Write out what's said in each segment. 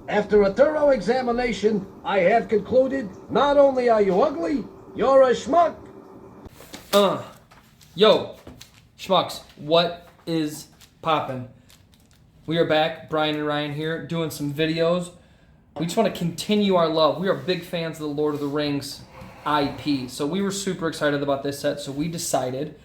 After a thorough examination, I have concluded not only are you ugly, you're a schmuck. Yo, Schmucks, what is poppin'? We are back, Brian and Ryan here, doing some videos. We just want to continue our love. We are big fans of the Lord of the Rings IP, so we were super excited about this set, so we decided,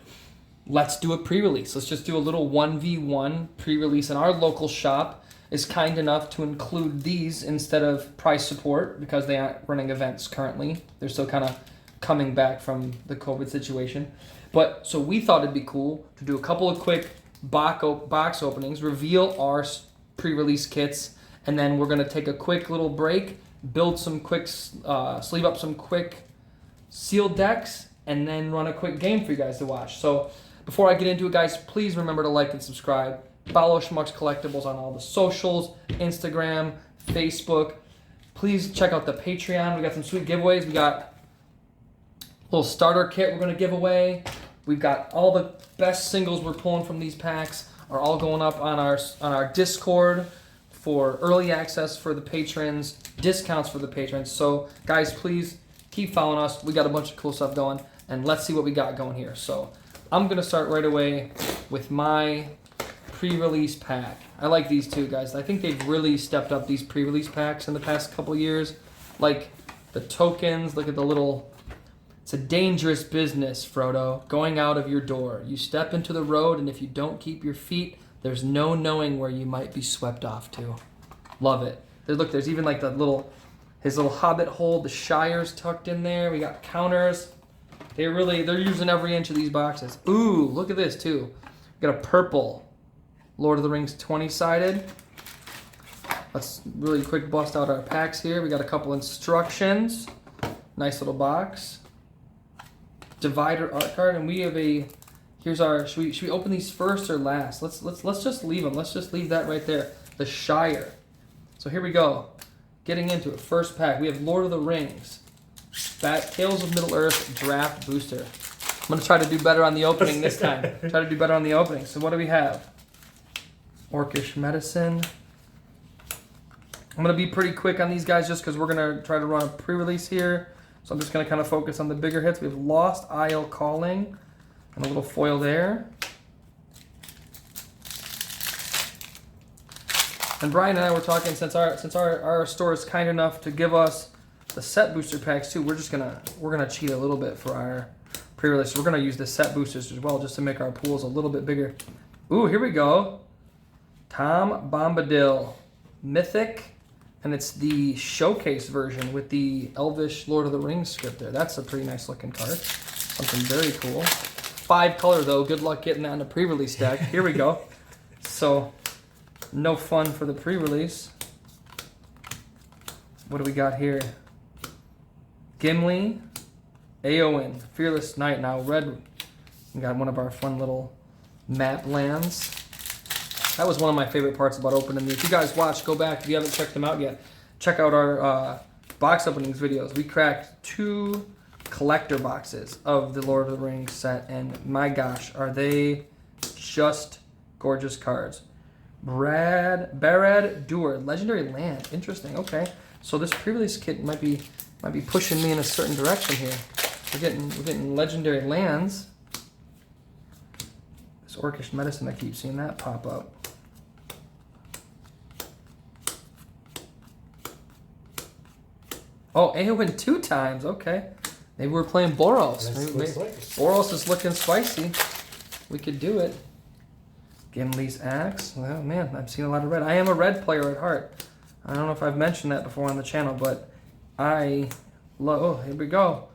let's do a pre-release. Let's just do a little 1v1 pre-release, and our local shop is kind enough to include these instead of price support because they aren't running events currently. They're still kind of coming back from the COVID situation. But so we thought it'd be cool to do a couple of quick box openings, reveal our pre-release kits, and then we're going to take a quick little break, build some quick, sleeve up some quick sealed decks, and then run a quick game for you guys to watch. So before I get into it, guys, please remember to like and subscribe. Follow Schmucks Collectibles on all the socials, Instagram, Facebook. Please check out the Patreon. We got some sweet giveaways. We got a little starter kit we're going to give away. We've got all the best singles we're pulling from these packs are all going up on our Discord for early access for the patrons, discounts for the patrons. So guys, please keep following us. We got a bunch of cool stuff going, and let's see what we got going here. So I'm going to start right away with my pre-release pack. I like these too, guys. I think they've really stepped up these pre-release packs in the past couple years. Like the tokens, look at the little... It's a dangerous business, Frodo, going out of your door. You step into the road, and if you don't keep your feet, there's no knowing where you might be swept off to. Love it. Look, there's even like his little hobbit hole, the Shire's tucked in there. We got counters. They're using every inch of these boxes. Ooh, look at this too. We got a purple Lord of the Rings 20-sided. Let's really quick bust out our packs here. We got a couple instructions. Nice little box. Divider art card, and we have here's our, should we open these first or last? Let's just leave them. Let's just leave that right there. The Shire. So here we go. Getting into it. First pack. We have Lord of the Rings. Tales of Middle-earth Draft Booster. I'm going to try to do better on the opening this time. Try to do better on the opening. So what do we have? Orcish Medicine. I'm going to be pretty quick on these guys just because we're going to try to run a pre-release here. So I'm just going to kind of focus on the bigger hits. We have Lost Isle Calling and a little foil there. And Brian and I were talking, since our store is kind enough to give us the set booster packs too, we're gonna cheat a little bit for our pre-release. We're gonna use the set boosters as well just to make our pools a little bit bigger. Ooh, here we go. Tom Bombadil Mythic. And it's the showcase version with the Elvish Lord of the Rings script there. That's a pretty nice looking card. Something very cool. 5 color though. Good luck getting that in a pre-release deck. Here we go. So, no fun for the pre-release. What do we got here? Gimli, Eowyn, Fearless Knight. Now red, we got one of our fun little map lands. That was one of my favorite parts about opening these. If you guys watch, go back if you haven't checked them out yet. Check out our box openings videos. We cracked 2 collector boxes of the Lord of the Rings set, and my gosh, are they just gorgeous cards. Barad Dur, Legendary Land. Interesting. Okay, so this pre-release kit might be pushing me in a certain direction here. We're getting legendary lands. This Orcish Medicine, I keep seeing that pop up. Oh, Eowyn 2 times. Okay. Maybe we're playing Boros. Maybe Boros is looking spicy. We could do it. Gimli's Axe. Oh, man, I've seen a lot of red. I am a red player at heart. I don't know if I've mentioned that before on the channel, but I love... Oh, here we go.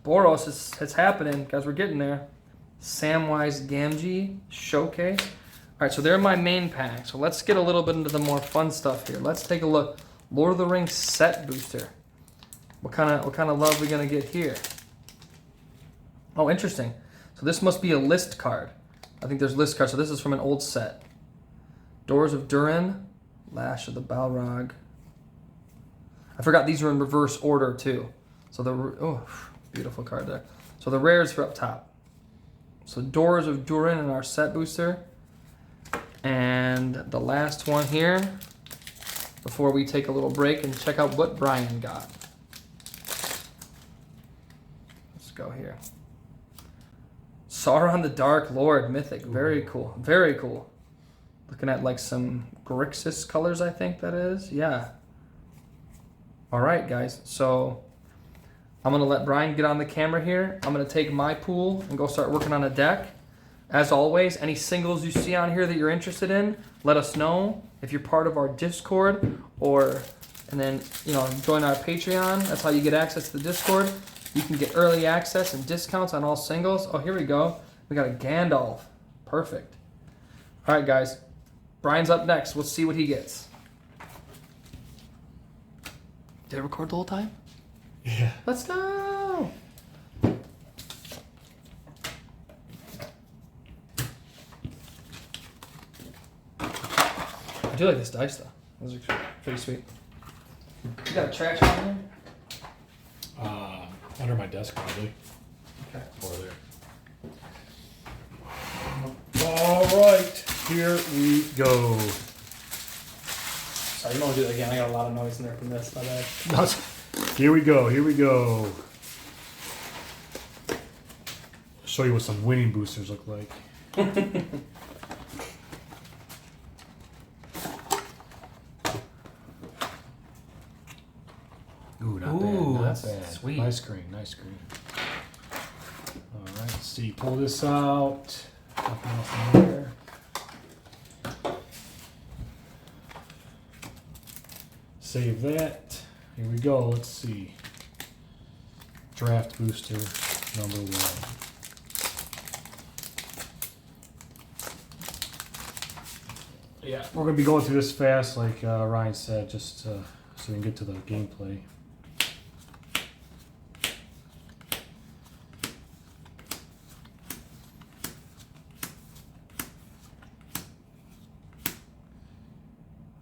Boros it's happening, guys. We're getting there. Samwise Gamgee Showcase. All right, so they're my main pack. So let's get a little bit into the more fun stuff here. Let's take a look. Lord of the Rings set booster. What kind of love are we gonna get here? Oh, interesting. So this must be a list card. I think there's list cards. So this is from an old set. Doors of Durin, Lash of the Balrog. I forgot these are in reverse order too. So oh, beautiful card there. So the rares are up top. So Doors of Durin in our set booster. And the last one here before we take a little break and check out what Brian got. Let's go here. Sauron the Dark Lord Mythic. Very cool. Very cool. Looking at like some Grixis colors, I think that is. Yeah. All right, guys. So I'm going to let Brian get on the camera here. I'm going to take my pool and go start working on a deck. As always, any singles you see on here that you're interested in, let us know. If you're part of our Discord and then, join our Patreon. That's how you get access to the Discord. You can get early access and discounts on all singles. Oh, here we go. We got a Gandalf. Perfect. All right, guys. Brian's up next. We'll see what he gets. Did I record the whole time? Yeah. Let's go. I do like this dice though. Those are pretty sweet. You got a trash on here? Under my desk probably. Okay. Over there. All right, here we go. Sorry, you don't want to do that again. I got a lot of noise in there from this. My bad. Here we go. Here we go. Show you what some winning boosters look like. Ooh, not bad. Not that's bad. sweet. Nice screen. Nice screen. All right, let's see. Pull this out. Nothing else in there. Save that. Here we go. Let's see. Draft booster number 1. Yeah, we're gonna be going through this fast, like Ryan said, just so we can get to the gameplay.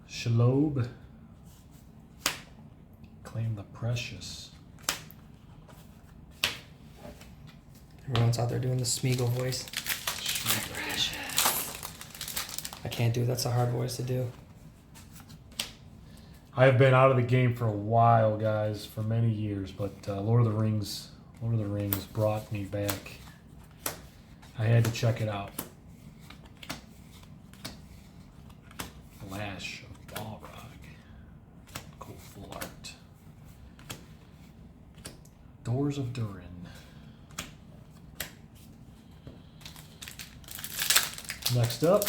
Shalob. Claim the precious. Everyone's out there doing the Smeagol voice. I can't do it. That's a hard voice to do. I've been out of the game for a while, guys, for many years, but Lord of the Rings brought me back. I had to check it out. Lash of Balrog. Cool full art. Doors of Durin. Next up.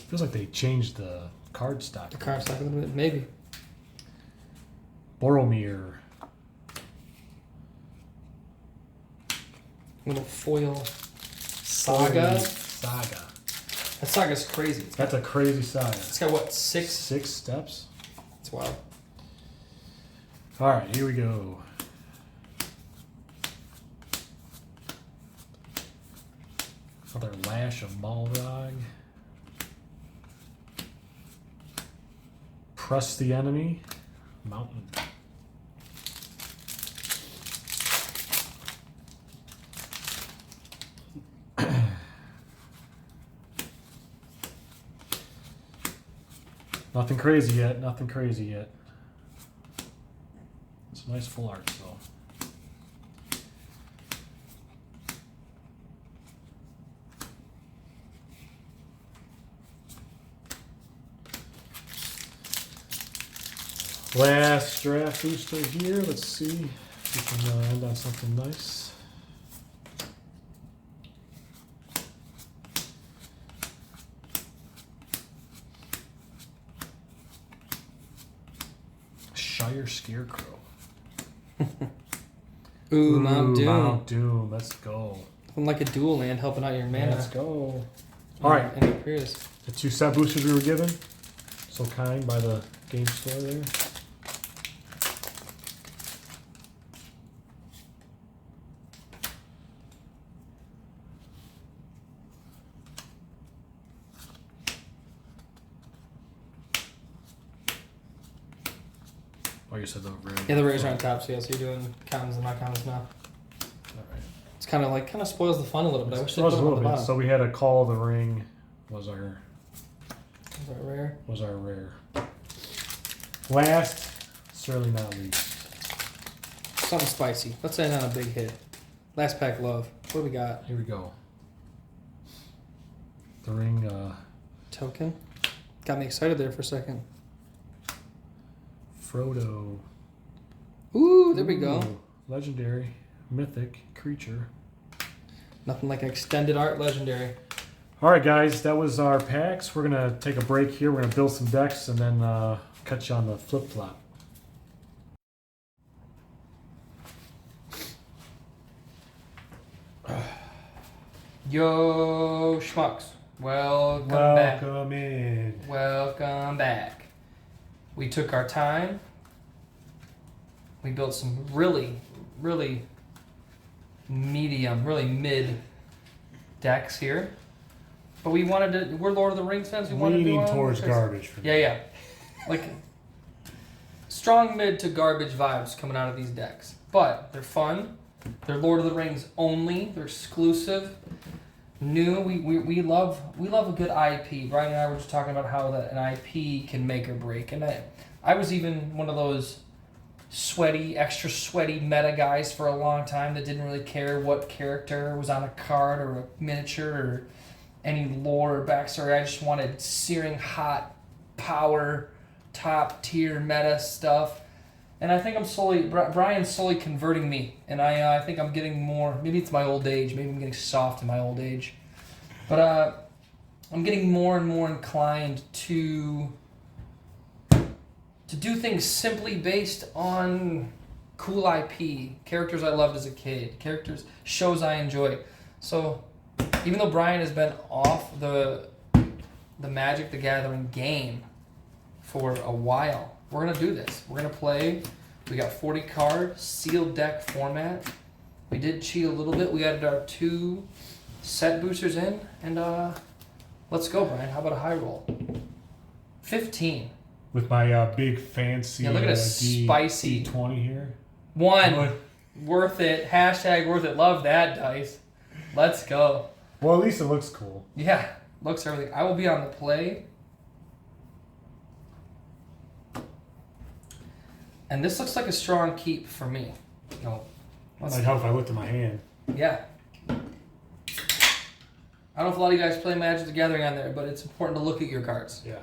Feels like they changed the card stock. The card stock a little bit, maybe. Boromir. Little foil saga. Saga. That saga's crazy. That's a crazy saga. It's got what, 6? 6 steps? It's wild. Alright, here we go. Another Lash of Balrog. Press the Enemy. Mountain. Nothing crazy yet. Nothing crazy yet. It's nice full art, though. Last draft booster here. Let's see if we can end on something nice. Shire Scarecrow. Ooh, Mount Doom. Mount Doom. Let's go. I'm like a dual land helping out your mana. Let's go. All right. And your Prius. The 2 set boosters we were given. So kind by the game store there. Oh, you said the rare. Yeah, the rares are on top, so yeah, so you're doing commons and not commons now. Alright. It's kind of spoils the fun a little bit. I wish they So, put them on the bottom. so we had a Call of the Ring was our Is that rare? Last, certainly not least. Something spicy. Let's end on a big hit. Last pack love. What do we got? Here we go. The ring, Token. Got me excited there for a second. Frodo. Ooh, there we go. Ooh, legendary, mythic creature. Nothing like extended art legendary. All right, guys, that was our packs. We're gonna take a break here. We're gonna build some decks and then catch you on the flip flop. Yo, Schmucks. Welcome back. Welcome in. Welcome back. We took our time. We built some really medium, really mid decks here. But we wanted to, we're Lord of the Rings fans. We wanted to Leaning do towards garbage for me. Yeah. Like, strong mid to garbage vibes coming out of these decks. But they're fun. They're Lord of the Rings only. They're exclusive. New. We love a good IP. Brian and I were just talking about how an IP can make or break. And I was even one of those extra sweaty meta guys for a long time that didn't really care what character was on a card or a miniature or any lore or backstory. I just wanted searing hot power, top tier meta stuff. And I think Brian's slowly converting me. And I think I'm getting more, maybe it's my old age, maybe I'm getting soft in my old age. But I'm getting more and more inclined to do things simply based on cool IP, characters I loved as a kid, shows I enjoy. So even though Brian has been off the Magic the Gathering game for a while, we're gonna do this. We're gonna play. We got 40 card sealed deck format. We did cheat a little bit. We added our 2 set boosters in, and let's go, Brian. How about a high roll? 15. With my big fancy Yeah, look at a spicy D20 here. 1. Worth it. Hashtag worth it. Love that dice. Let's go. Well, at least it looks cool. Yeah, looks everything. I will be on the play. And this looks like a strong keep for me. Might help if I looked at my hand. Yeah. I don't know if a lot of you guys play Magic the Gathering on there, but it's important to look at your cards. Yeah.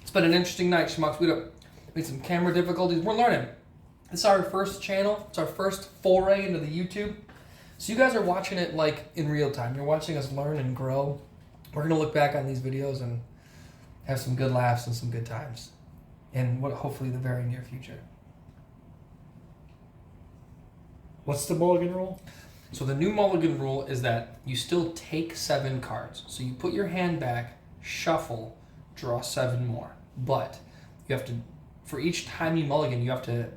It's been an interesting night, Schmucks. We made some camera difficulties. We're learning. This is our first channel. It's our first foray into the YouTube. So you guys are watching it like in real time. You're watching us learn and grow. We're going to look back on these videos and have some good laughs and some good times in hopefully the very near future. What's the mulligan rule? So the new mulligan rule is that you still take 7 cards. So you put your hand back, shuffle, draw 7 more. But you have to, for each time you mulligan, you have to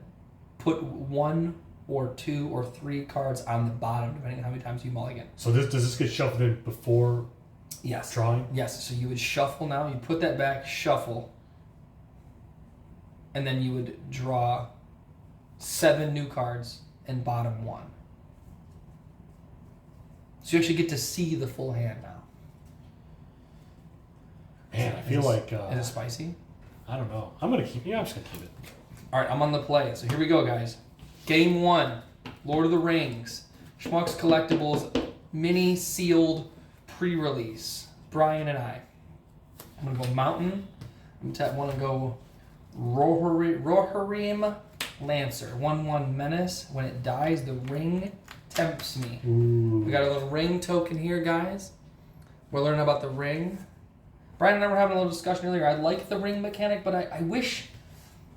put 1 or 2 or 3 cards on the bottom, depending on how many times you mulligan. So does this get shuffled in before drawing? Yes. So you would shuffle now. You put that back, shuffle, and then you would draw 7 new cards and bottom 1. So you actually get to see the full hand now. Man, I feel like... is it spicy? I don't know. I'm just going to keep it. All right, I'm on the play. So here we go, guys. Game 1, Lord of the Rings, Schmucks Collectibles, mini sealed pre-release. Brian and I. I'm going to go Mountain. I'm going to tap 1 and go Rohirrim Lancer. 1/1 Menace. When it dies, the ring tempts me. Ooh. We got a little ring token here, guys. We're learning about the ring. Brian and I were having a little discussion earlier. I like the ring mechanic, but I wish,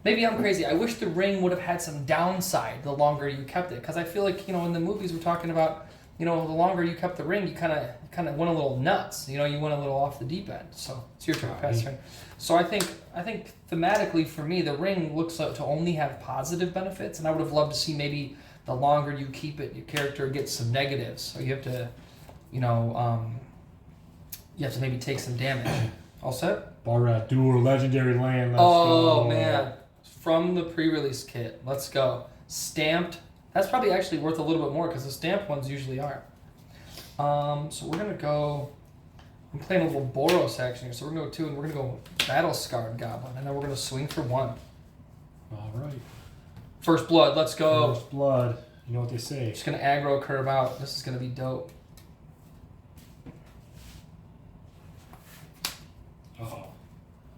maybe I'm crazy, I wish the ring would have had some downside the longer you kept it. Because I feel like, in the movies we're talking about, the longer you kept the ring, you kind of went a little nuts. You went a little off the deep end. So it's your turn, pass turn. So I think thematically for me, the ring looks like to only have positive benefits, and I would have loved to see maybe the longer you keep it, your character gets some negatives. So you have to, you have to maybe take some damage. All set? Barad-dûr legendary land. Let's Oh go. man, from the pre-release kit. Let's go. Stamped. That's probably actually worth a little bit more because the stamped ones usually are. So we're gonna go. I'm playing a little Boros action here, so we're gonna go 2, and we're gonna go Battle Scarred Goblin, and then we're gonna swing for 1. All right. First blood. Let's go. First blood. You know what they say. Just gonna aggro curve out. This is gonna be dope. Uh-oh.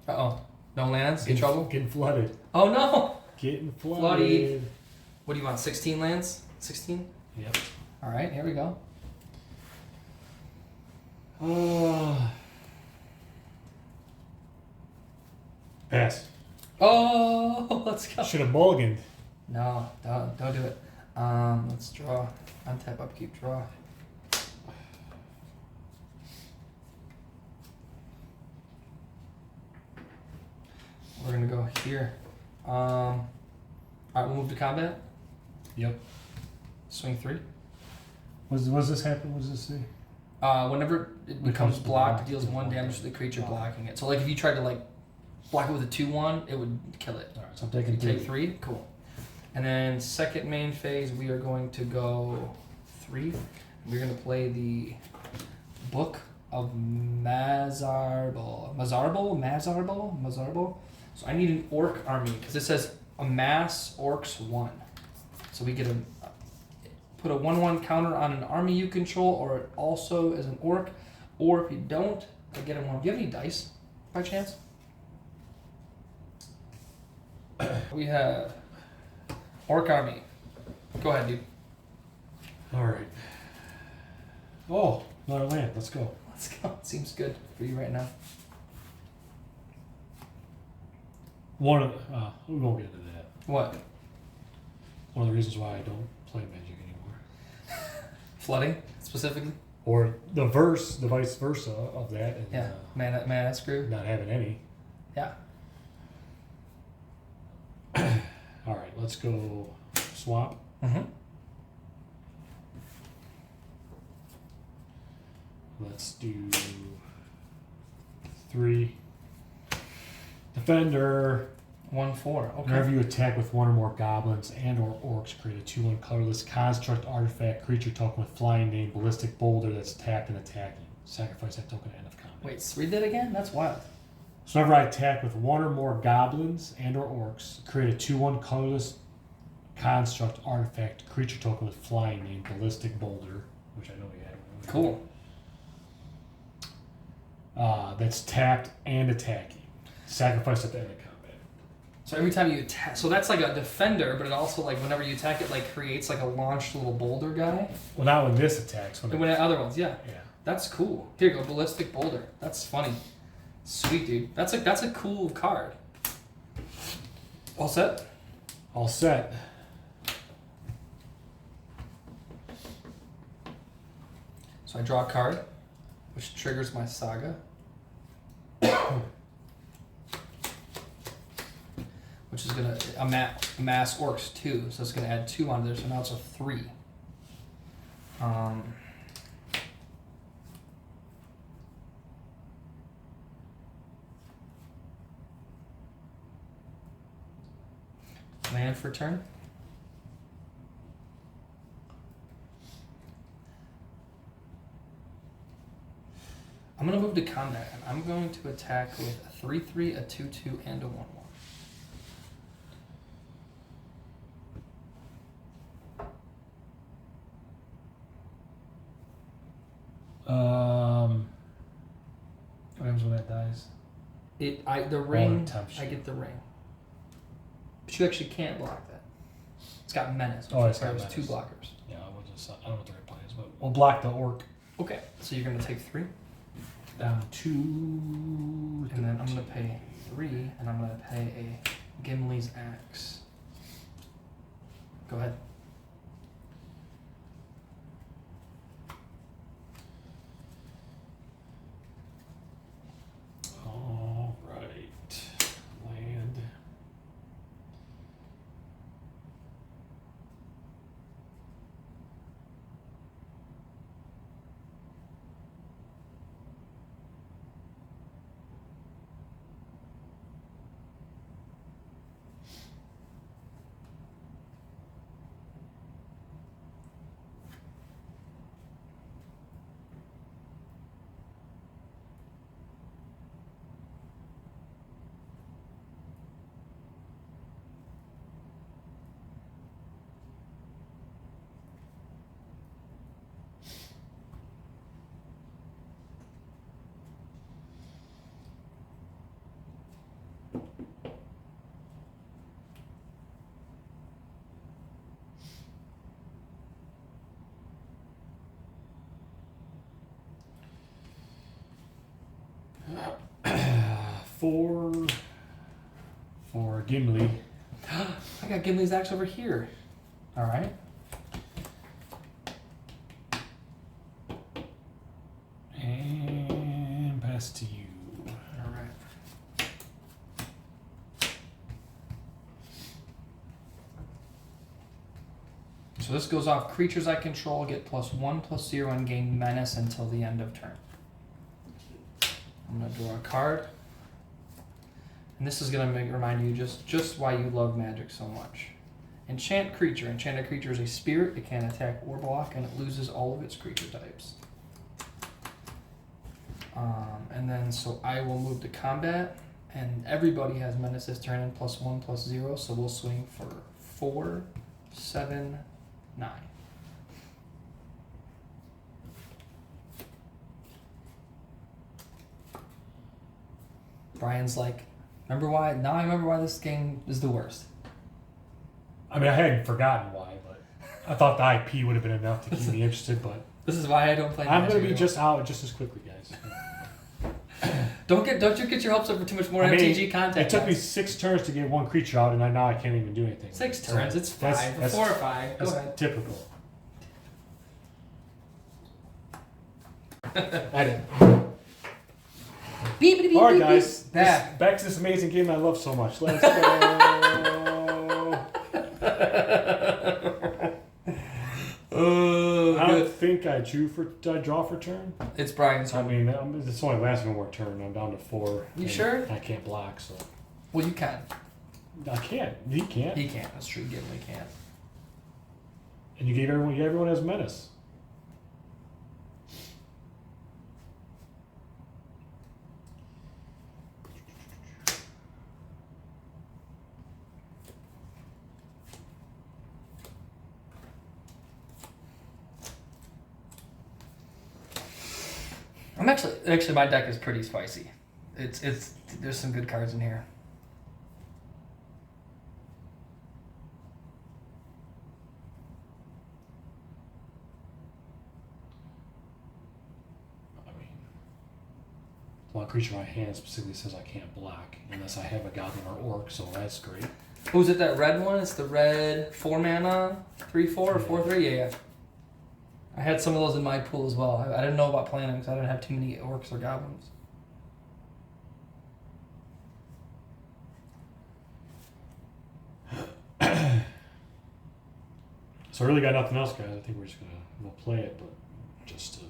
Uh-oh. No lands? In trouble? Getting flooded. Oh no! Getting flooded. Floody. What do you want? 16 lands? 16? Yep. Alright, here we go. Pass. Oh, let's go. Should have mulliganed. No, don't do it. Let's draw. Untap, upkeep, draw. We're gonna go here. Alright, we'll move to combat. Yep. Swing 3. Was this happen? What does this say? Whenever it becomes blocked, it deals 1 damage to the creature blocking it. So like if you tried to like block it with a 2/1, it would kill it. Alright, so I'm taking You 3. take 3, cool. And then second main phase, we are going to go 3. We're going to play the Book of Mazarbul. So I need an orc army because it says amass orcs 1. So we get a put a 1/1 counter on an army you control, or it also is an orc. Or if you don't, I get a 1. Do you have any dice by chance? We have orc army. Go ahead, dude. All right. Oh, another land. Let's go. Let's go. Seems good for you right now. One of we won't get into that. What? One of the reasons why I don't play Magic anymore. Flooding specifically? Or the vice versa of that. And, Yeah. Man, screw. not having any. Yeah. All right, let's go swamp. Mm-hmm. Let's do 3. Defender. 1/4. Okay. Whenever you attack with 1 or more goblins and/or orcs, create a 2/1 colorless construct artifact creature token with flying name ballistic boulder that's tapped and attacking. Sacrifice that token at end of combat. Wait, read that again? That's wild. So whenever I attack with 1 or more goblins and/or orcs, create a 2/1 colorless construct artifact creature token with flying name ballistic boulder, which I know you had. Cool. That's tapped and attacking. Sacrifice at the end of combat. So every time you attack, so that's like a defender, but it also like whenever you attack, it like creates like a launched little boulder guy. Well, not when this attacks. And when other ones, yeah. Yeah. That's cool. Here you go, ballistic boulder. That's funny. Sweet, dude. That's a cool card. All set? All set. So I draw a card, which triggers my saga. Which is gonna amass orcs 2, so it's gonna add 2 on there, so now it's a 3. Land for turn. I'm gonna move to combat, and I'm going to attack with a 3/3, a 2/2, and a 1/1. What happens when that dies? The ring. tempts I you. get the ring, but you actually can't block that. It's got menace. Which Oh, it's got requires 2 menace. blockers. Yeah, we'll just, I don't know what the right plan is, but we'll block the orc. Okay, so you're gonna take 3, Down 2. and then I'm gonna pay 3, and I'm gonna pay a Gimli's Axe. Go ahead. All right. Land. For Gimli. I got Gimli's axe over here. All right. And pass to you. All right. So this goes off. Creatures I control get +1/+0 and gain menace until the end of turn. I'm gonna draw a card. And this is gonna remind you just why you love Magic so much. Enchant creature. Enchanted creature is a spirit. It can attack or block, and it loses all of its creature types. And then so I will move to combat, and everybody has menace this turn in +1/+0. So we'll swing for 4, 7, 9. Brian's like, remember why? Now I remember why this game is the worst. I mean, I hadn't forgotten why, but I thought the IP would have been enough to keep me interested. But This is why I don't play. I'm Magic going to be anymore. just out just as quickly, guys. Don't you get your hopes up for too much more I mean, MTG content. It took me guys. 6 turns to get one creature out, and now I can't even do anything. 6 So turns. It's 5. that's 4 or 5. Go That's ahead. typical. I didn't. Beep, beep, beep, All right, beep, guys. beep. Back. Back to this amazing game I love so much. Let's go. I don't think I draw for turn. It's Brian's I turn. mean, it's only lasting one more turn. I'm down to 4. You and sure? I can't block, so Well, you can. I can't. He can't. He can't. That's true. Gimli can't. And you gave everyone has menace. I'm actually my deck is pretty spicy. It's there's some good cards in here. I mean, one creature in my hand specifically says I can't block unless I have a goblin or orc, so that's great. Who's it? That red one? It's the red 4 mana, 3/4 or 4/3. Yeah. I had some of those in my pool as well. I didn't know about playing them because I didn't have too many orcs or goblins. So I really got nothing else, guys. I think we'll play it, but just to.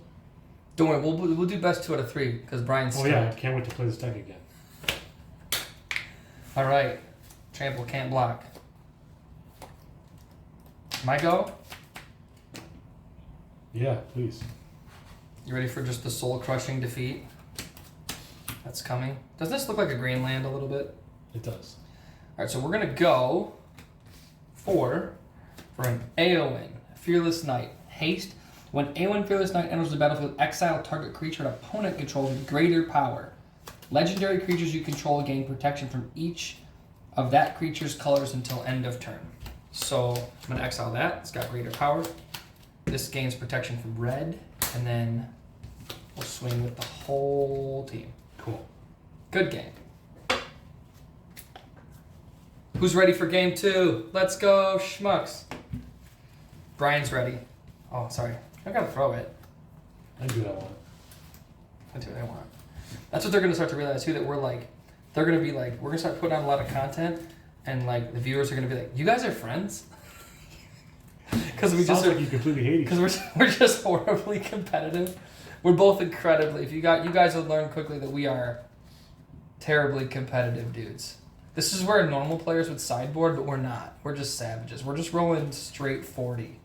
Don't worry, we'll do best 2 out of 3 because Brian's. Oh yeah, I can't wait to play this deck again. All right, trample can't block. My go. Yeah, please. You ready for just the soul crushing defeat? That's coming. Does this look like a green land a little bit? It does. All right, so we're gonna go for an Aowen, Fearless Knight. Haste. When Aowen Fearless Knight enters the battlefield, exile target creature an opponent controls with greater power. Legendary creatures you control gain protection from each of that creature's colors until end of turn. So I'm gonna exile that. It's got greater power. This gains protection from red, and then we'll swing with the whole team. Cool. Good game. Who's ready for game 2? Let's go, Schmucks. Brian's ready. Oh, sorry. I gotta throw it. I do that one. I do what I want. That's what they're gonna start to realize too. That they're gonna be like, we're gonna start putting out a lot of content, and like the viewers are gonna be like, you guys are friends. Because we Sounds just like you completely hate each other. because we're just horribly competitive. We're both incredibly. You guys will learn quickly that we are terribly competitive dudes. This is where normal players would sideboard, but we're not. We're just savages. We're just rolling straight 40.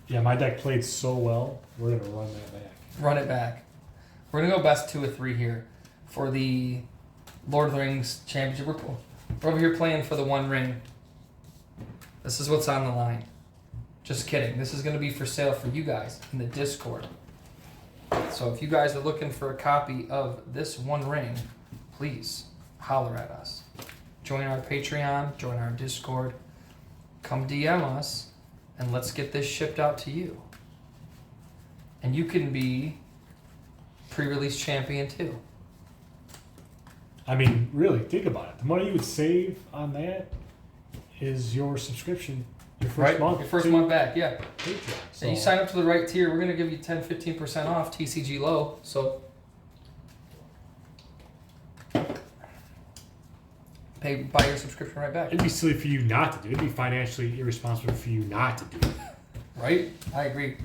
Yeah, my deck played so well. We're gonna run that back. Run it back. We're gonna go best 2 of 3 here for the Lord of the Rings championship. We're over here playing for the 1 ring. This is what's on the line. Just kidding. This is gonna be for sale for you guys in the Discord. So if you guys are looking for a copy of this 1 ring, please holler at us. Join our Patreon, join our Discord, come DM us, and let's get this shipped out to you. And you can be pre-release champion too. I mean, really, think about it. The money you would save on that is your subscription, your first month. Your first to month back, yeah. Patreon. So, And you sign up to the right tier, we're going to give you 10-15% off TCG low. So buy your subscription right back. it'd be silly for you not to do it. It'd be financially irresponsible for you not to do it. Right? I agree.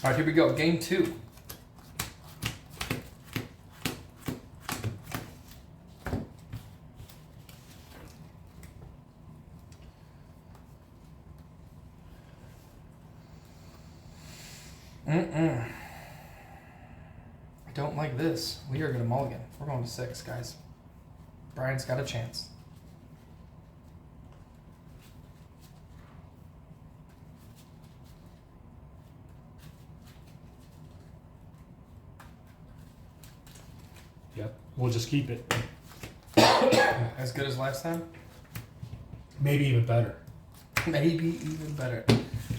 All right, here we go. Game 2. I don't like this. We are going to mulligan. We're going to 6, guys. Brian's got a chance. Yep. We'll just keep it. As good as last time? Maybe even better. Maybe even better.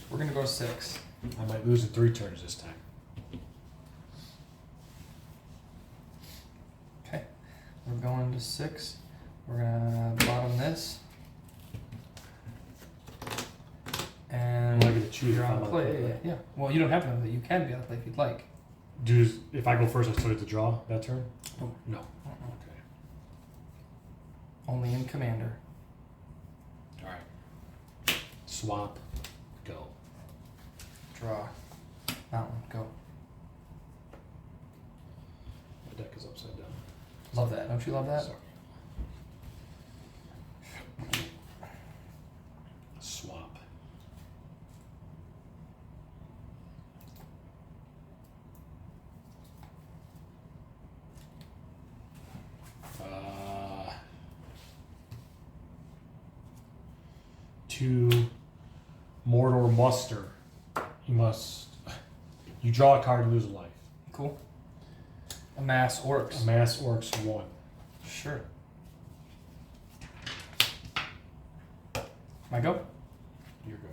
We're going to go to 6. I might lose in 3 turns this time. Okay. We're going to 6. We're going to bottom this. And I'm not gonna choose you're if on I'm the on play. the play. Yeah. Well, you don't have to have it. You can be on the play if you'd like. If I go first, I still get to draw that turn? Oh. No. Uh-uh. Okay. Only in Commander. Alright. Swamp. Go. Draw. Mountain. Go. My deck is upside down. Love that. Don't you love that? Sorry. Swamp. To Mordor Muster, you draw a card, lose a life. Cool. Amass orcs. Amass orcs 1. Sure. My go? Your go.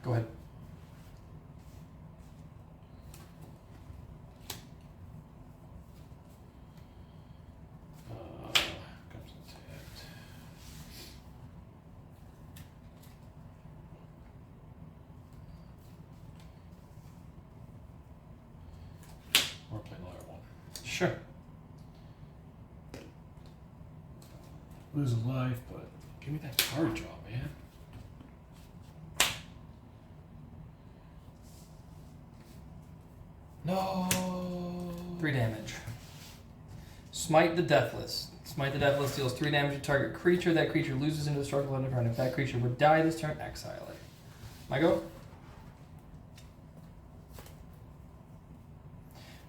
Go ahead. Comes attacked. Or play another one. Sure. Lose a life, but give me that card draw, man. No. 3 damage. Smite the Deathless. Smite the Deathless deals 3 damage to target creature. That creature loses into the struggle end of turn. If that creature would die this turn, exile it. My go?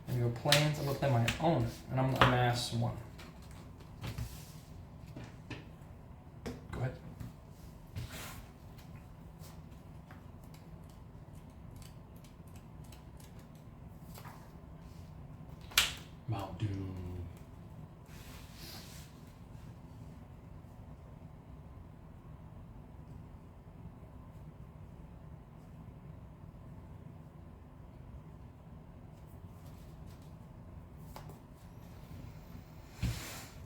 I'm going to go planes. I'm going to play my own. And I'm going to amass 1. Go ahead. Mount Doom.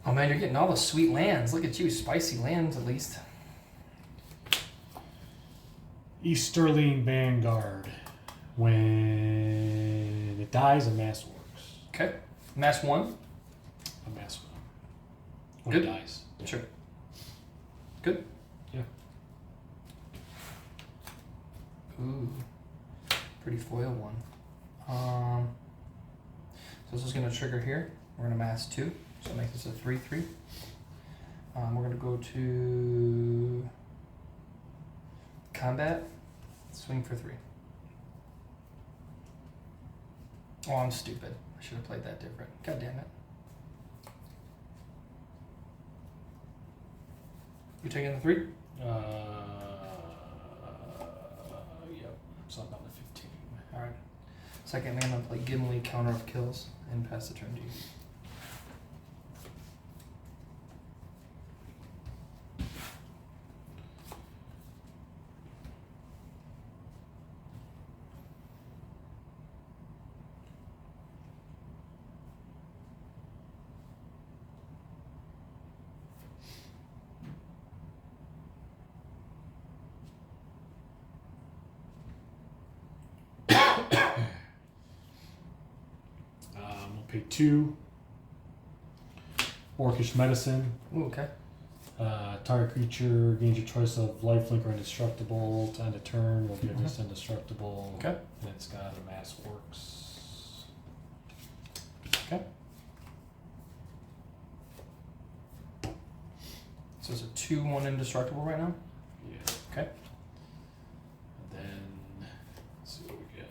Oh man, you're getting all the sweet lands. Look at you, spicy lands at least. Easterling Vanguard. When it dies, amass works. Okay. Mass 1. Amass 1. When Good. it dies. Yeah. Sure. Good. Yeah. Ooh. Pretty foil one. So this is going to trigger here. We're going to mass 2. So it makes this a 3/3. We're going to go to combat. Swing for 3. Oh, I'm stupid. I should have played that different. God damn it. You taking the 3? Yep. So I'm about the 15. Alright. Second man, I'm going to play Gimli, counter of kills, and pass the turn to you. Pay 2. Orcish Medicine. Ooh, okay. Target creature gains your choice of lifelink or indestructible. To end a turn, we'll give this indestructible. Okay. And it's got a mass orcs. Okay. So it's a 2/1 indestructible right now. Yeah. Okay. And then let's see what we get.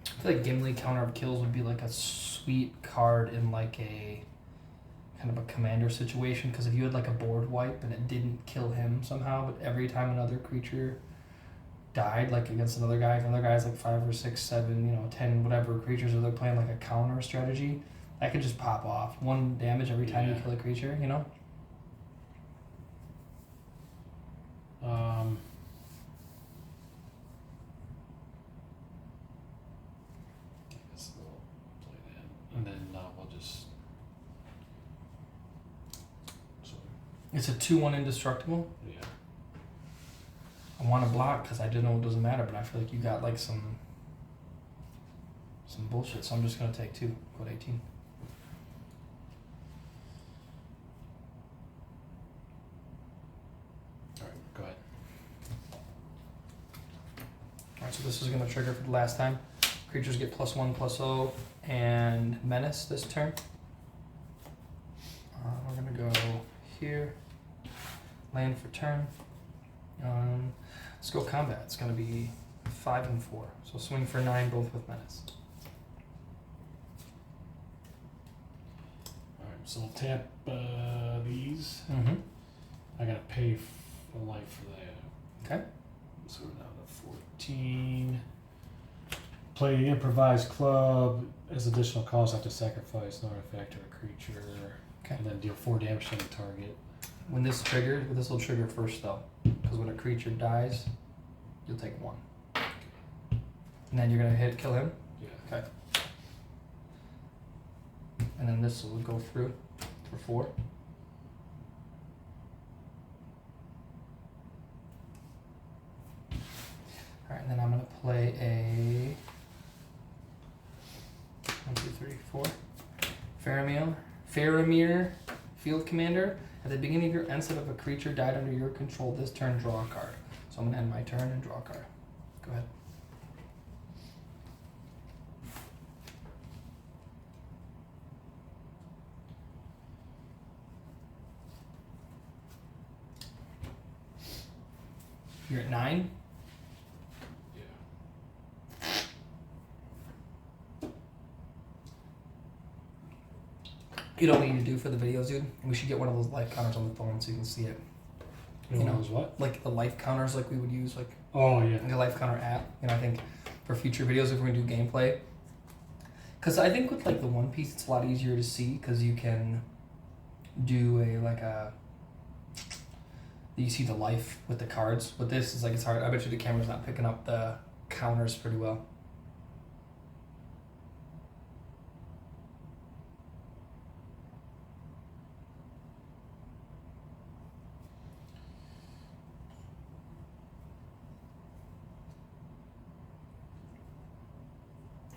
I feel like Gimli counter of kills would be like a sweet card in like a kind of a commander situation, because if you had like a board wipe and it didn't kill him somehow, but every time another creature died, like against another guy, if another guy's like 5 or 6, 7, 10, whatever creatures, or they're playing like a counter strategy, that could just pop off. 1 damage every time you kill a creature, Guess we'll play that. And then we'll just. It's a 2/1 indestructible. Yeah. I want to block because I didn't know it doesn't matter, but I feel like you got like some bullshit, so I'm just gonna take 2. Go to 18. Alright, go ahead. Alright, so this is gonna trigger for the last time. Creatures get +1/+0 and menace this turn. We're gonna go here. Land for turn. Let's go combat. It's gonna be 5 and 4. So swing for 9, both with menace. Alright, so I'll tap these. Mm-hmm. I gotta pay a life for that. Okay. So we're down to 14. Play improvised club as additional cost after sacrifice an artifact or a creature. Okay. And then deal 4 damage to the target. When this triggers, this will trigger first though, because when a creature dies, you'll take 1. And then you're gonna kill him. Yeah. Okay. And then this will go through for 4. Alright, and then I'm gonna play a 1, 2, 3, 4. Faramir, Field Commander. At the beginning of your end step, if a creature died under your control this turn, draw a card. So I'm gonna end my turn and draw a card. Go ahead. You're at 9. Yeah. You know what we need to do for the videos, dude? We should get one of those life counters on the phone so you can see it. You know what? Like the life counters like we would use, like Oh, yeah. the life counter app. I think for future videos if we're going to do gameplay. Because I think with like the One Piece, it's a lot easier to see because you can do you see the life with the cards. With this, it's like it's hard. I bet you the camera's not picking up the counters pretty well.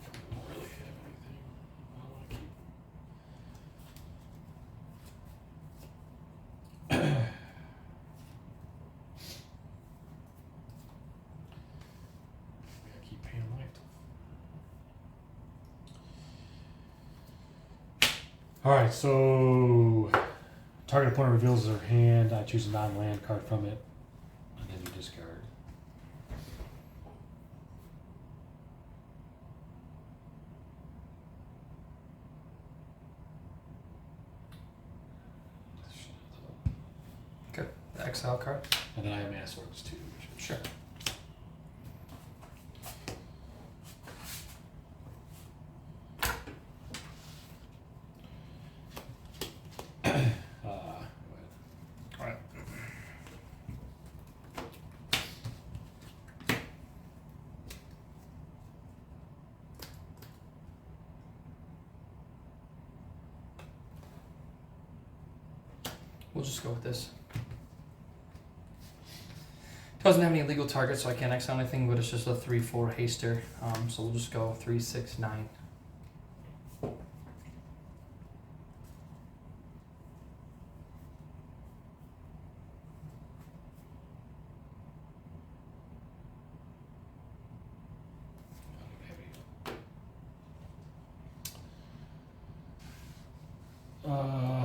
I don't really have anything. I don't want to keep. I keep paying life. Alright, so target opponent reveals their hand. I choose a non-land card from it, and then you discard. The exile card. And then I have Mass Orcs too. Sure. All right. We'll just go with this. Doesn't have any legal targets, so I can't exile anything, but it's just a 3/4 haster. So we'll just go 3, 6, 9.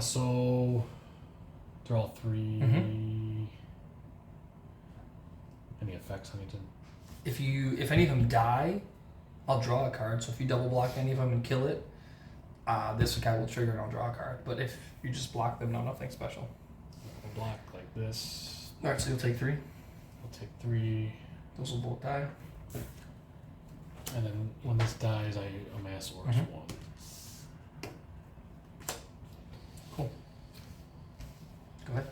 So they're all 3. Mhm. Any effects, Huntington? If any of them die, I'll draw a card. So if you double block any of them and kill it, this guy will trigger and I'll draw a card. But if you just block them, no, nothing special. I'll block like this. All right, so you'll take 3. I'll take 3. Those will both die. And then when this dies, I amass Orcs Mhm. 1. Cool. Go ahead.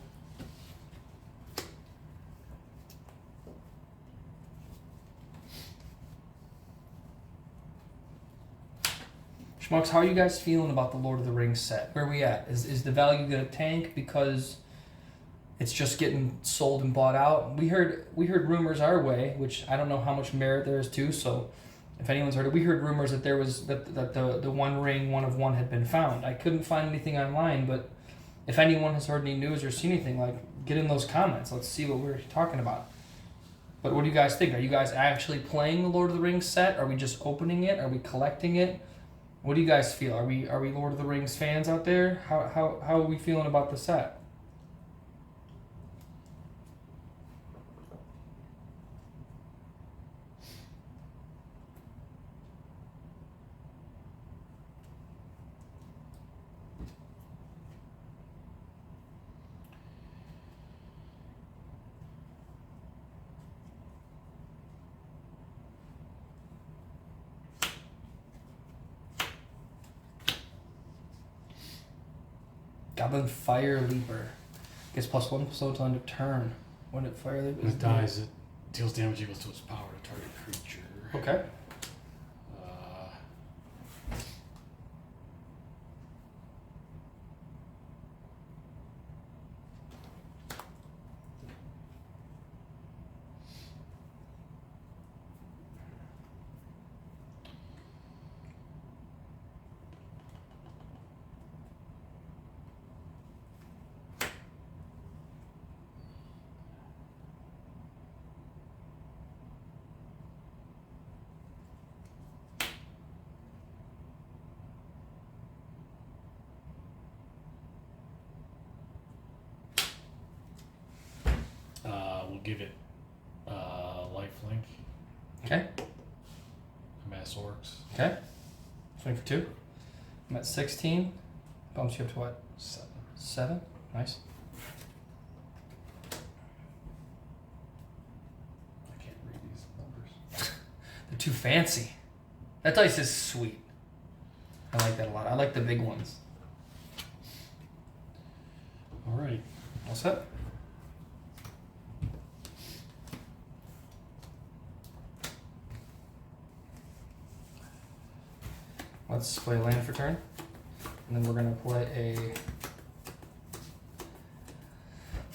Schmucks, how are you guys feeling about the Lord of the Rings set? Where are we at? Is the value going to tank because it's just getting sold and bought out? We heard rumors our way, which I don't know how much merit there is to. So, if anyone's heard it, we heard rumors that there was that the One Ring, one of one, had been found. I couldn't find anything online, but if anyone has heard any news or seen anything, like, get in those comments. Let's see what we're talking about. But what do you guys think? Are you guys actually playing the Lord of the Rings set? Are we just opening it? Are we collecting it? What do you guys feel? Are we Lord of the Rings fans out there? How are we feeling about the set? Goblin Fire Leaper gets +1 till end of turn. When it Fire Leaper When it dies, it deals damage equals to its power to target creature. Okay. We'll give it lifelink. Okay. Mass Orcs. Okay. Swing for 2. I'm at 16. Bumps you up to what? 7. 7. Nice. I can't read these numbers. They're too fancy. That dice is sweet. I like that a lot. I like the big ones. All right. All set? Let's play a land for turn. And then we're going to play a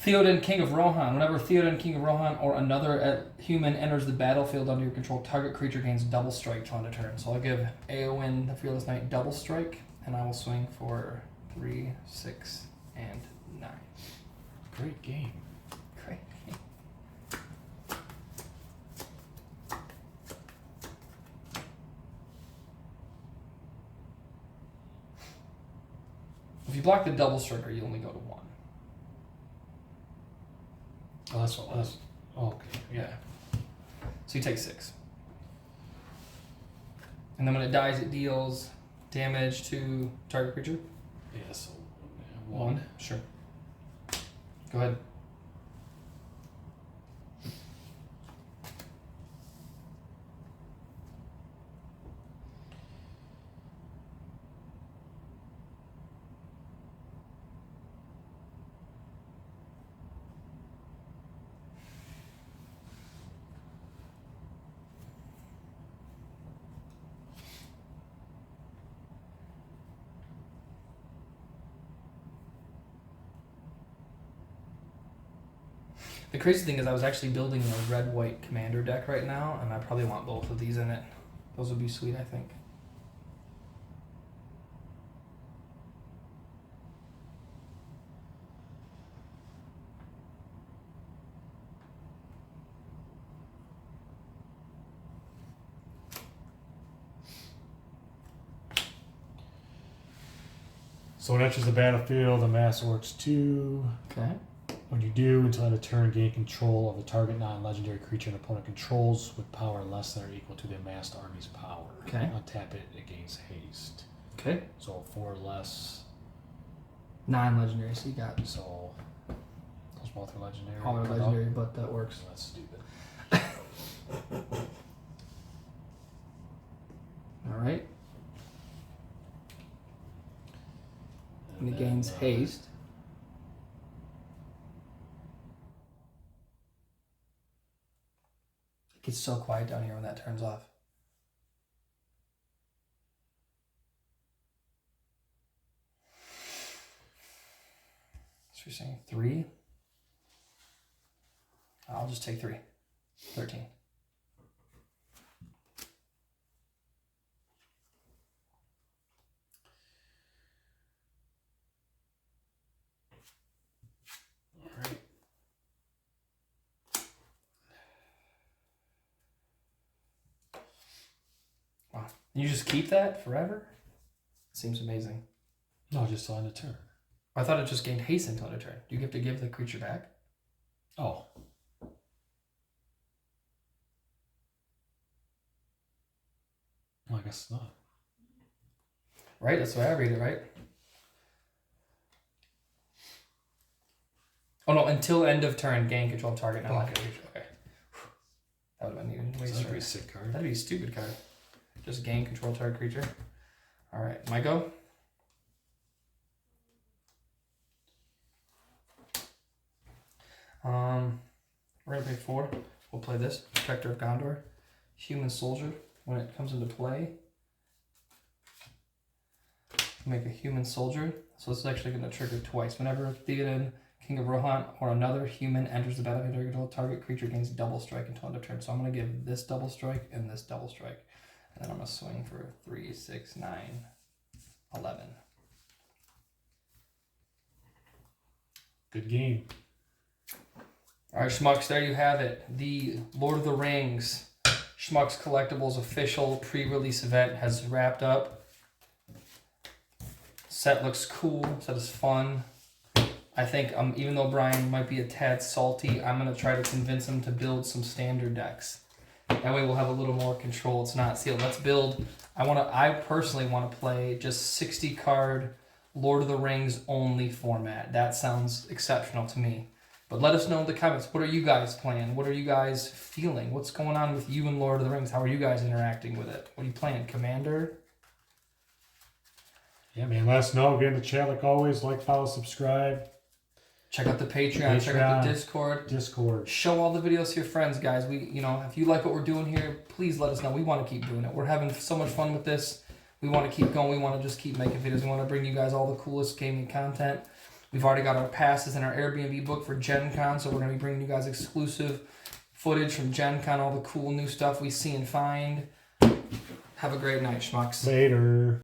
Theoden, King of Rohan. Whenever Theoden, King of Rohan, or another human enters the battlefield under your control, target creature gains double strike till end of turn. So I'll give Eowyn, the Fearless Knight, double strike, and I will swing for 3, 6, and 9. Great game. Great. If you block the double striker, you only go to 1. Oh, that's what. That's. Oh, okay. Yeah. So you take 6. And then when it dies, it deals damage to target creature. Yeah. So 1. Sure. Go ahead. The crazy thing is I was actually building a red-white commander deck right now, and I probably want both of these in it. Those would be sweet, I think. So it enters the battlefield, the mass orcs 2. Okay. When you do, until end of turn, gain control of the target non-legendary creature an opponent controls with power less than or equal to the amassed army's power. Okay. Untap it, it gains haste. Okay. So 4 less. Non-legendary, so you got So those both are legendary. all are Cut legendary, out. but that works. That's stupid. All right. And it gains haste. It gets so quiet down here when that turns off. So you're saying 3? I'll just take 3. 13. Alright. Wow. You just keep that forever? Seems amazing. No, just on the turn. I thought it just gained haste until a turn. Do you have to give the creature back? Oh. Well, I guess not. Right? That's the way I read it, right? Oh no, until end of turn, gain control of target, not like a creature. Okay. That would have been even way That'd be a straight. sick card. That'd be a stupid card. Just gain control of target creature. Alright, my go? We're gonna pay 4. We'll play this. Protector of Gondor. Human Soldier. When it comes into play, make a human soldier. So this is actually going to trigger twice. Whenever Theoden, King of Rohan, or another human enters the battlefield under control, target creature gains double strike until end of turn. So I'm going to give this double strike and this double strike. And then I'm going to swing for 3, 6, 9, 11. Good game. Alright, Schmucks, there you have it. The Lord of the Rings Schmucks Collectibles official pre-release event has wrapped up. Set looks cool. Set is fun. I think even though Brian might be a tad salty, I'm going to try to convince him to build some standard decks. That way we'll have a little more control. It's not sealed. Let's build. I personally want to play just 60 card Lord of the Rings only format. That sounds exceptional to me. But let us know in the comments. What are you guys playing? What are you guys feeling? What's going on with you and Lord of the Rings? How are you guys interacting with it? What are you playing? Commander? Yeah, man. Let us know. Get in the chat like always. Like, follow, subscribe. Check out the Patreon. Check out the Discord. Show all the videos to your friends, guys. If you like what we're doing here, please let us know. We want to keep doing it. We're having so much fun with this. We want to keep going. We want to just keep making videos. We want to bring you guys all the coolest gaming content. We've already got our passes and our Airbnb book for Gen Con, so we're going to be bringing you guys exclusive footage from Gen Con, all the cool new stuff we see and find. Have a great night, Schmucks. Later.